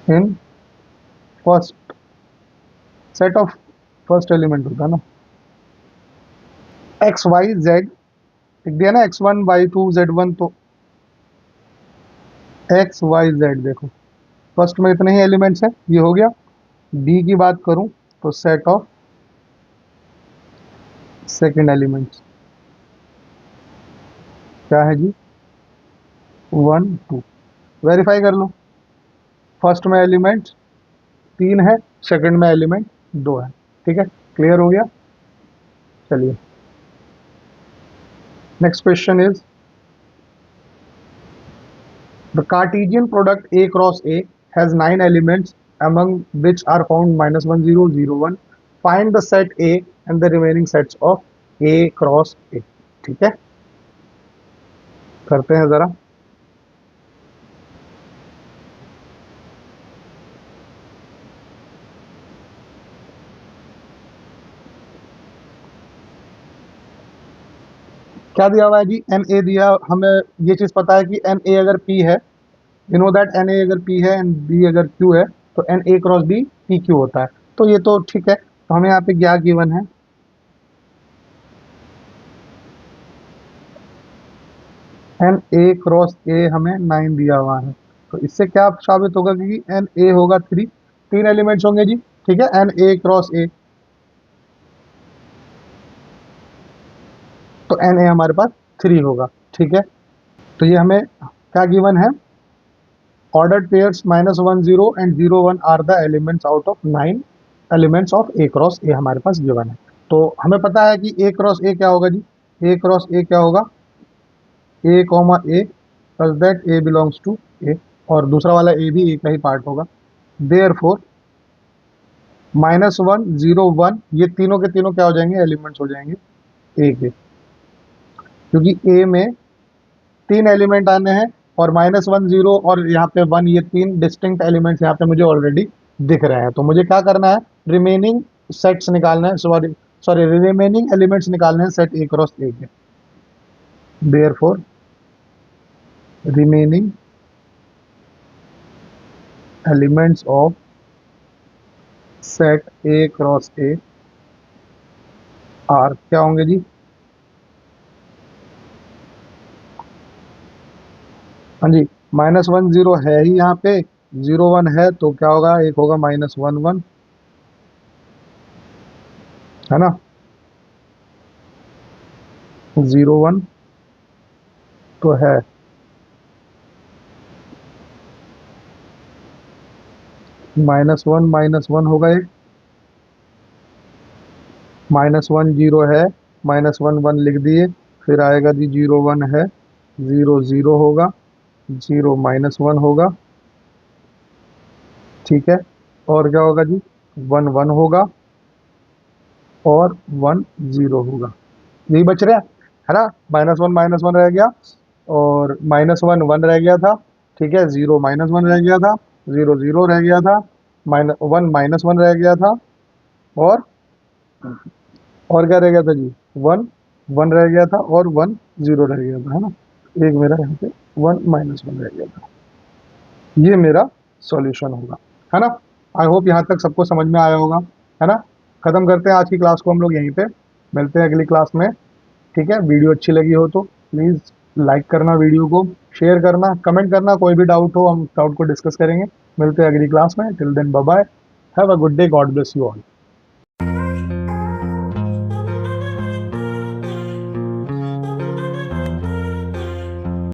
in first, set of first element होता है ना, एक्स वाई जेड लिख दिया ना, x1 y2 z1, तो एक्स वाई जेड देखो फर्स्ट में इतने ही एलिमेंट्स हैं, ये हो गया। बी की बात करूं तो सेट ऑफ सेकंड एलिमेंट्स क्या है जी, 1 2। वेरीफाई कर लो, फर्स्ट में एलिमेंट 3 है, सेकंड में एलिमेंट 2 है। ठीक है, क्लियर हो गया। चलिए next question is the Cartesian product A cross A has 9 elements among which are found -1 0 0 1। Find the set A and the remaining sets of A cross A। ठीक है, करते हैं जरा। क्या दिया हुआ है जी, एन ए दिया, हमें ये चीज पता है कि एन ए अगर पी है, you know that N A अगर पी है एंड बी अगर क्यू है, तो N A cross B P Q होता है। तो ये तो ठीक है, तो हमें यहाँ पे क्या गिवन है, एन ए क्रॉस ए हमें 9 दिया हुआ है। तो इससे क्या साबित होगा कि एन ए होगा 3, 3 एलिमेंट्स होंगे जी। ठीक है, एन ए क्रॉस ए, तो एन ए हमारे पास 3 होगा। ठीक है, तो ये हमें क्या गिवन है, ordered pairs -1 0 and 0 1 are the elements out of 9 elements of A cross A हमारे पास गिवन है। तो हमें पता है कि A क्रॉस A क्या होगा जी, A क्रॉस A क्या होगा, A comma A such that A belongs to A, और दूसरा वाला A भी A का ही पार्ट होगा। Therefore -1 0 1 ये तीनों के तीनों क्या हो जाएंगे, एलिमेंट्स हो जाएंगे A के, क्योंकि A में 3 एलिमेंट आने हैं, और -1 0 और यहाँ पे 1, ये 3 डिस्टिंक्ट एलिमेंट्स यहाँ पे मुझे ऑलरेडी दिख रहे हैं। तो मुझे क्या करना है, रिमेनिंग सेट्स निकालना है, सॉरी सॉरी रिमेनिंग एलिमेंट्स निकालने हैं सेट ए क्रॉस ए के। Therefore remaining elements of set A cross A R क्या होंगे जी, हाँ जी, -1 0 है ही यहाँ पे, 0 1 है, तो क्या होगा, एक होगा -1 1, है ना, 0 1 तो है, -1 होगा एक, -1 0 है, -1 1 लिख दिए, फिर आएगा जी 0 1 है, 0 0 होगा, 0 -1 होगा। ठीक है, और क्या होगा जी, 1 1 होगा, और 1 0 होगा, यही बच रहा है ना। -1 रह गया, और -1 1 रह गया था। ठीक है, 0 -1 रह गया था, 0 0 रह गया था, -1 -1 रह गया था, और क्या रह गया था जी, 1 1 रह गया था, और 1 0 रह गया था, है ना। एक मेरा यहाँ पे 1 -1 रह गया था, ये मेरा सॉल्यूशन होगा, है ना। आई होप यहाँ तक सबको समझ में आया होगा, है ना। खत्म करते हैं आज की क्लास को हम लोग यहीं पे, मिलते हैं अगली क्लास में। ठीक है, वीडियो अच्छी लगी हो तो प्लीज़ लाइक करना, वीडियो को शेयर करना, कमेंट करना, कोई भी डाउट हो हम डाउट को डिस्कस करेंगे। मिलते हैं अगली क्लास में, till then bye bye, have a good day, God bless you all.